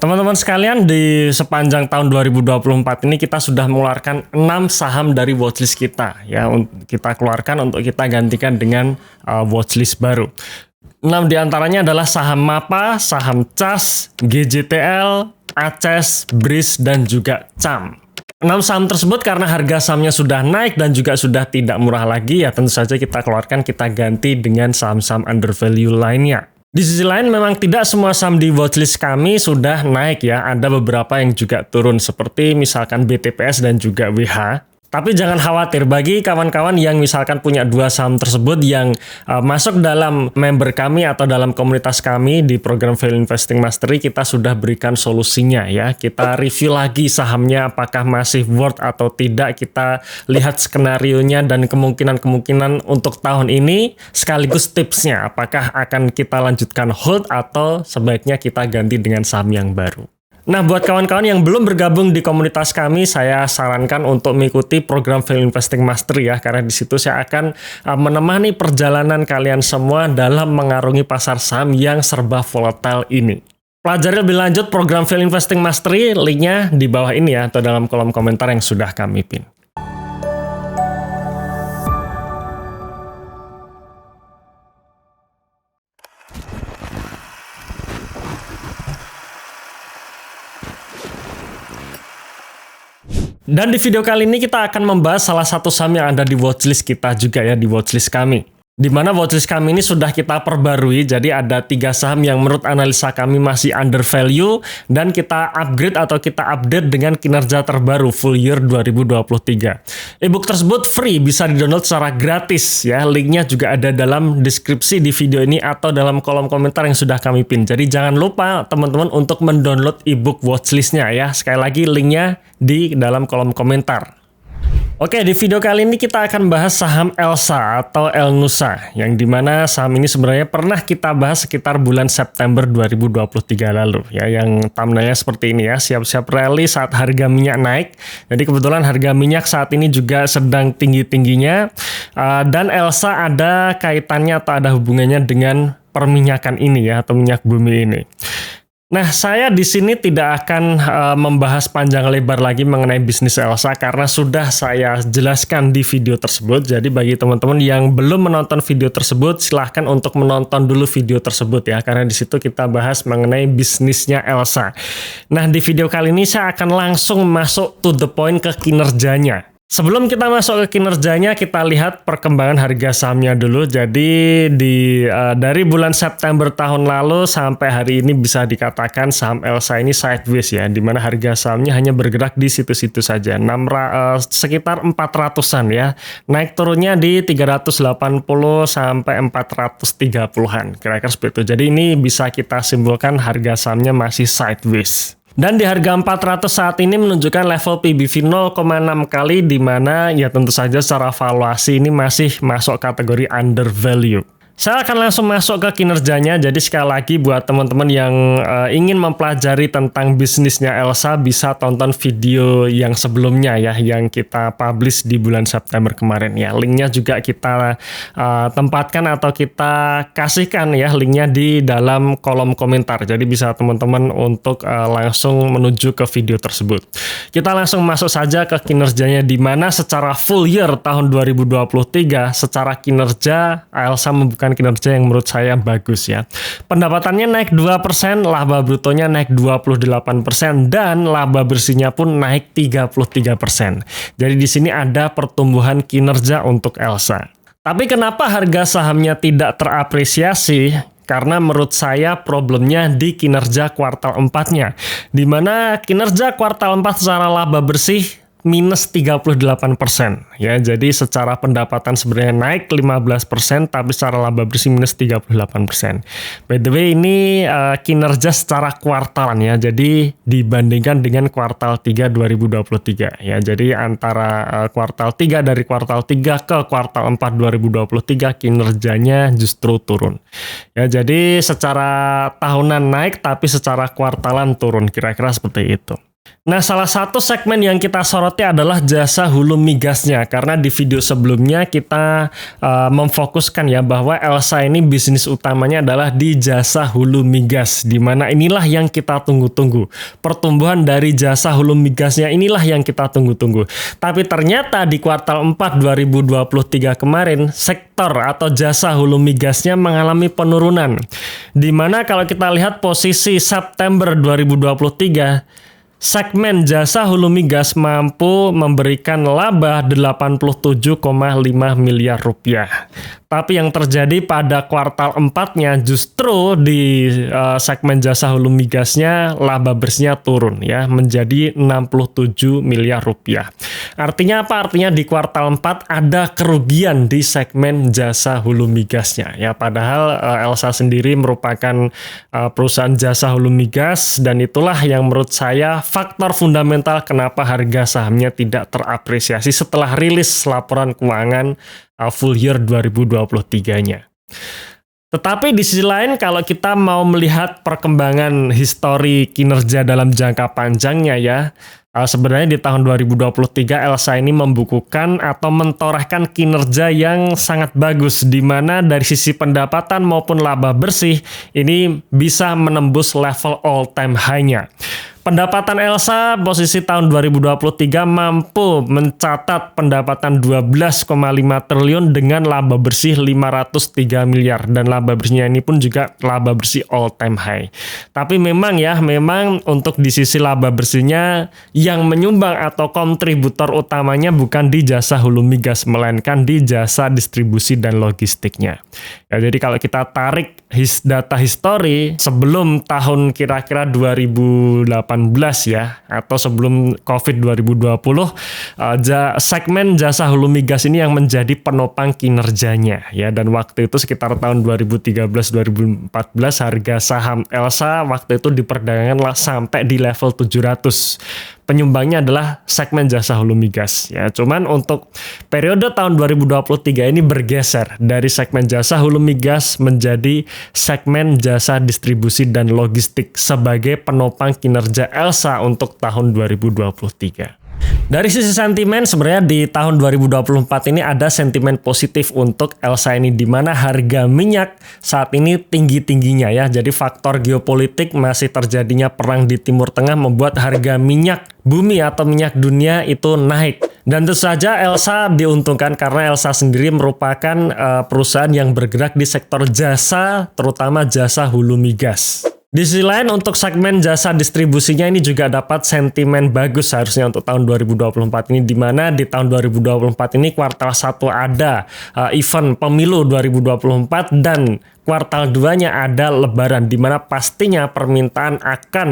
Teman-teman sekalian, di sepanjang tahun 2024 ini kita sudah mengeluarkan 6 saham dari watchlist kita ya, kita keluarkan untuk kita gantikan dengan watchlist baru. 6 diantaranya adalah saham MAPA, saham CAS, GJTL, ACES, BRIS, dan juga CAM. 6 saham tersebut karena harga sahamnya sudah naik dan juga sudah tidak murah lagi, ya tentu saja kita keluarkan, kita ganti dengan saham-saham under value lainnya. Di sisi lain memang tidak semua saham di watchlist kami sudah naik ya, ada beberapa yang juga turun seperti misalkan BTPS dan juga WH. Tapi jangan khawatir, bagi kawan-kawan yang misalkan punya 2 saham tersebut yang masuk dalam member kami atau dalam komunitas kami di program Value Investing Mastery, kita sudah berikan solusinya ya. Kita review lagi sahamnya apakah masih worth atau tidak, kita lihat skenarionya dan kemungkinan-kemungkinan untuk tahun ini, sekaligus tipsnya apakah akan kita lanjutkan hold atau sebaiknya kita ganti dengan saham yang baru. Nah, buat kawan-kawan yang belum bergabung di komunitas kami, saya sarankan untuk mengikuti program Value Investing Mastery ya, karena di situ saya akan menemani perjalanan kalian semua dalam mengarungi pasar saham yang serba volatile ini. Pelajari lebih lanjut program Value Investing Mastery, linknya di bawah ini ya, atau dalam kolom komentar yang sudah kami pin. Dan di video kali ini kita akan membahas salah satu saham yang ada di watchlist kita juga ya, di watchlist kami. Di mana watchlist kami ini sudah kita perbarui, jadi ada 3 saham yang menurut analisa kami masih under value dan kita upgrade atau kita update dengan kinerja terbaru full year 2023. Ebook tersebut free, bisa di-download secara gratis ya. Linknya juga ada dalam deskripsi di video ini atau dalam kolom komentar yang sudah kami pin. Jadi jangan lupa teman-teman untuk mendownload ebook watchlistnya ya. Sekali lagi linknya di dalam kolom komentar. Oke, di video kali ini kita akan bahas saham Elsa atau Elnusa, yang dimana saham ini sebenarnya pernah kita bahas sekitar bulan September 2023 lalu ya, yang thumbnailnya seperti ini ya, siap-siap rally saat harga minyak naik. Jadi kebetulan harga minyak saat ini juga sedang tinggi-tingginya, dan Elsa ada kaitannya atau ada hubungannya dengan perminyakan ini ya, atau minyak bumi ini. Nah, saya di sini tidak akan membahas panjang lebar lagi mengenai bisnis Elsa karena sudah saya jelaskan di video tersebut. Jadi bagi teman-teman yang belum menonton video tersebut, silahkan untuk menonton dulu video tersebut ya, karena di situ kita bahas mengenai bisnisnya Elsa. Nah, di video kali ini saya akan langsung masuk to the point ke kinerjanya. Sebelum kita masuk ke kinerjanya, kita lihat perkembangan harga sahamnya dulu. Jadi dari bulan September tahun lalu sampai hari ini bisa dikatakan saham Elsa ini sideways ya, di mana harga sahamnya hanya bergerak di situ-situ saja, sekitar 400-an ya. Naik turunnya di 380 sampai 430-an, kira-kira seperti itu. Jadi ini bisa kita simpulkan harga sahamnya masih sideways. Dan di harga 400 saat ini menunjukkan level PBV 0,6 kali, di mana ya tentu saja secara valuasi ini masih masuk kategori under value. Saya akan langsung masuk ke kinerjanya. Jadi sekali lagi buat teman-teman yang ingin mempelajari tentang bisnisnya Elsa, bisa tonton video yang sebelumnya ya, yang kita publish di bulan September kemarin ya. Linknya juga kita tempatkan atau kita kasihkan ya, linknya di dalam kolom komentar. Jadi bisa teman-teman untuk langsung menuju ke video tersebut. Kita langsung masuk saja ke kinerjanya, di mana secara full year tahun 2023 secara kinerja Elsa membuka kinerja yang menurut saya bagus ya. Pendapatannya naik 2%, laba brutonya naik 28%, dan laba bersihnya pun naik 33%. Jadi di sini ada pertumbuhan kinerja untuk Elsa. Tapi kenapa harga sahamnya tidak terapresiasi? Karena menurut saya problemnya di kinerja kuartal 4-nya. Di mana kinerja kuartal 4 secara laba bersih minus 38% ya. Jadi secara pendapatan sebenarnya naik 15%, tapi secara laba bersih minus 38%. By the way, ini kinerja secara kuartalan ya. Jadi dibandingkan dengan kuartal 3 2023 ya. Jadi antara kuartal 3 dari kuartal 3 ke kuartal 4 2023 kinerjanya justru turun. Ya, jadi secara tahunan naik tapi secara kuartalan turun, kira-kira seperti itu. Nah, salah satu segmen yang kita soroti adalah jasa hulu migasnya, karena di video sebelumnya kita memfokuskan ya bahwa Elsa ini bisnis utamanya adalah di jasa hulu migas, di mana inilah yang kita tunggu-tunggu. Pertumbuhan dari jasa hulu migasnya inilah yang kita tunggu-tunggu. Tapi ternyata di kuartal 4 2023 kemarin, sektor atau jasa hulu migasnya mengalami penurunan. Di mana kalau kita lihat posisi September 2023, segmen jasa hulu migas mampu memberikan laba 87,5 miliar rupiah. Tapi yang terjadi pada kuartal 4-nya justru di segmen jasa hulu migasnya laba bersihnya turun ya menjadi 67 miliar rupiah. Artinya apa? Artinya di kuartal 4 ada kerugian di segmen jasa hulu migasnya ya, padahal Elsa sendiri merupakan perusahaan jasa hulu migas, dan itulah yang menurut saya faktor fundamental kenapa harga sahamnya tidak terapresiasi setelah rilis laporan keuangan full year 2023-nya. Tetapi di sisi lain, kalau kita mau melihat perkembangan histori kinerja dalam jangka panjangnya ya, sebenarnya di tahun 2023 Elsa ini membukukan atau mentorehkan kinerja yang sangat bagus, di mana dari sisi pendapatan maupun laba bersih ini bisa menembus level all time high-nya. Pendapatan Elsa posisi tahun 2023 mampu mencatat pendapatan 12,5 triliun dengan laba bersih 503 miliar, dan laba bersihnya ini pun juga laba bersih all time high. Tapi memang untuk di sisi laba bersihnya yang menyumbang atau kontributor utamanya bukan di jasa hulu migas, melainkan di jasa distribusi dan logistiknya. Ya, jadi kalau kita tarik data histori sebelum tahun kira-kira 2018 ya, atau sebelum COVID 2020, segmen jasa hulu migas ini yang menjadi penopang kinerjanya ya, dan waktu itu sekitar tahun 2013-2014 harga saham Elsa waktu itu diperdagangkan sampai di level 700. Penyumbangnya adalah segmen jasa hulu migas ya. Cuman untuk periode tahun 2023 ini bergeser dari segmen jasa hulu migas menjadi segmen jasa distribusi dan logistik sebagai penopang kinerja Elsa untuk tahun 2023. Dari sisi sentimen, sebenarnya di tahun 2024 ini ada sentimen positif untuk Elsa ini, di mana harga minyak saat ini tinggi-tingginya ya. Jadi faktor geopolitik, masih terjadinya perang di Timur Tengah membuat harga minyak bumi atau minyak dunia itu naik. Dan tentu saja Elsa diuntungkan karena Elsa sendiri merupakan perusahaan yang bergerak di sektor jasa, terutama jasa hulu migas. Di sisi lain, untuk segmen jasa distribusinya ini juga dapat sentimen bagus seharusnya untuk tahun 2024 ini, di mana di tahun 2024 ini kuartal 1 ada event pemilu 2024 dan kuartal 2-nya ada lebaran, di mana pastinya permintaan akan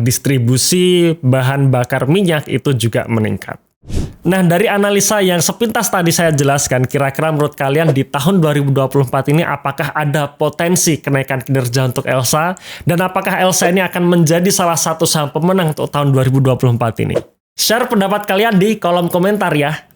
distribusi bahan bakar minyak itu juga meningkat. Nah, dari analisa yang sepintas tadi saya jelaskan, kira-kira menurut kalian di tahun 2024 ini apakah ada potensi kenaikan kinerja untuk Elsa? Dan apakah Elsa ini akan menjadi salah satu saham pemenang untuk tahun 2024 ini? Share pendapat kalian di kolom komentar ya.